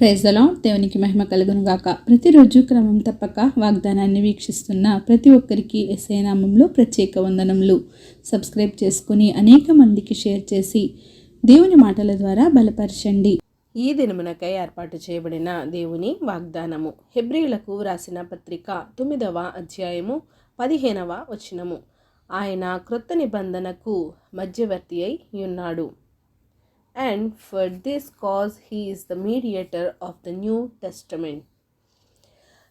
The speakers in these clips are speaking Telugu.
Praise the lord. దేవునికి మహిమ కలుగును గాక. ప్రతిరోజు క్రమం తప్పక వాగ్దానాన్ని వీక్షిస్తున్న ప్రతి ఒక్కరికి యేసయ్య నామములో ప్రత్యేక వందనములు. సబ్స్క్రైబ్ చేసుకుని అనేక మందికి షేర్ చేసి దేవుని మాటల ద్వారా బలపరచండి. ఈ దినమునకై ఏర్పాటు చేయబడిన దేవుని వాగ్దానము. హెబ్రీయులకు వ్రాసిన పత్రిక 9వ అధ్యాయము 15వ వచనము. ఆయన క్రొత్త నిబంధనకు మధ్యవర్తి అయి ఉన్నాడు. And for this cause he is the mediator of the New Testament.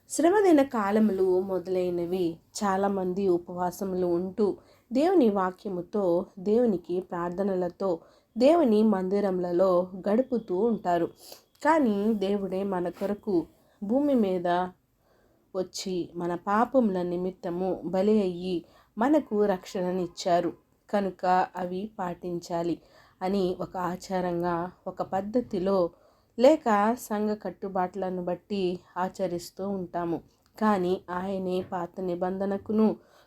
శ్రమదిన కాలములు మొదలైనవి చాలామంది ఉపవాసములు ఉంటూ దేవుని వాక్యముతో, దేవునికి ప్రార్థనలతో, దేవుని మందిరములలో గడుపుతూ ఉంటారు. కానీ దేవుడే మన కొరకు భూమి మీద వచ్చి మన పాపముల నిమిత్తము బలి అయ్యి మనకు రక్షణనిచ్చారు. కనుక అవి పాటించాలి అని ఒక ఆచారంగా, ఒక పద్ధతిలో లేక సంఘ కట్టుబాట్లను బట్టి ఆచరిస్తూ ఉంటాము. కానీ ఆయనే పాత నిబంధనకును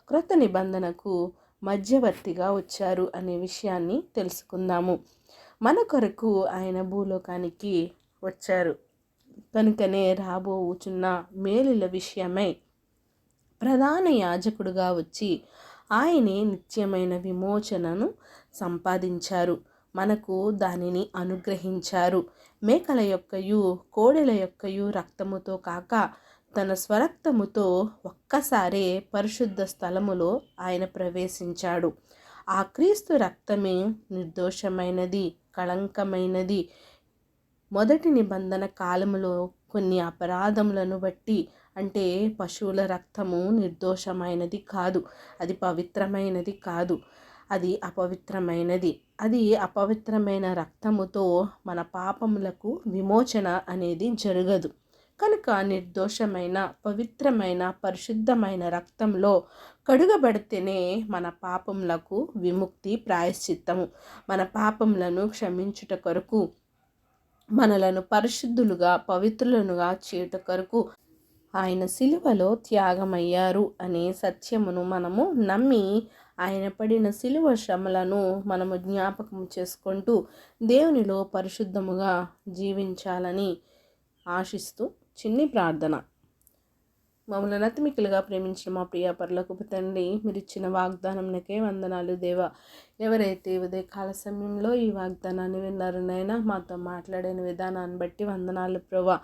క్రొత్త నిబంధనకు మధ్యవర్తిగా వచ్చారు అనే విషయాన్ని తెలుసుకుందాము. మన కొరకు ఆయన భూలోకానికి వచ్చారు. కనుకనే రాబోచున్న మేలుల విషయమై ప్రధాన యాజకుడుగా వచ్చి ఆయనే నిత్యమైన విమోచనను సంపాదించారు. మనకు దానిని అనుగ్రహించారు. మేకల యొక్కయు కోడెల యొక్కయు రక్తముతో కాక తన స్వరక్తముతో ఒక్కసారే పరిశుద్ధ స్థలములో ఆయన ప్రవేశించాడు. ఆ క్రీస్తు రక్తమే నిర్దోషమైనది, కళంకమైనది. మొదటి నిబంధన కాలములో కొన్ని అపరాధములను బట్టి, అంటే పశువుల రక్తము నిర్దోషమైనది కాదు, అది పవిత్రమైనది కాదు, అది అపవిత్రమైనది. అది అపవిత్రమైన రక్తముతో మన పాపములకు విమోచన అనేది జరగదు. కనుక నిర్దోషమైన, పవిత్రమైన, పరిశుద్ధమైన రక్తంలో కడుగబడితేనే మన పాపములకు విముక్తి, ప్రాయశ్చిత్తము. మన పాపములను క్షమించుట కొరకు, మనలను పరిశుద్ధులుగా, పవిత్రులనుగా చేయుట కొరకు ఆయన సిలువలో త్యాగమయ్యారు అనే సత్యమును మనము నమ్మి ఆయన పడిన సిలువ శ్రమలను మనము జ్ఞాపకం చేసుకుంటూ దేవునిలో పరిశుద్ధముగా జీవించాలని ఆశిస్తూ చిన్ని ప్రార్థన. మమ్మల్ని అతిమికులుగా ప్రేమించిన మా ప్రియ పరలోకపు తండ్రి, మీరు ఇచ్చిన వాగ్దానంకే వందనాలు దేవా. ఎవరైతే ఉదయకాల సమయంలో ఈ వాగ్దానాన్ని విన్నారో నాయనా, మాతో మాట్లాడిన విధానాన్ని బట్టి వందనాలు ప్రభా.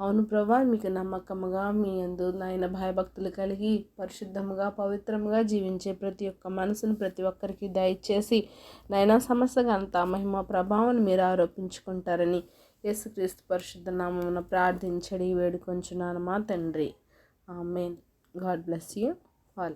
అవును ప్రభా, మీకు నమ్మకముగా మీ యందు నాయన భయభక్తులు కలిగి పరిశుద్ధముగా, పవిత్రముగా జీవించే ప్రతి ఒక్క మనసును ప్రతి ఒక్కరికి దయచేసి నాయన సమస్తగా అంతా మహిమ ప్రభావాన్ని మీరు ఆరోపించుకుంటారని యేసుక్రీస్తు పరిశుద్ధ నామమున ప్రార్థించడి వేడుకొంచున్నాను మా తండ్రి. Amen. God bless you all.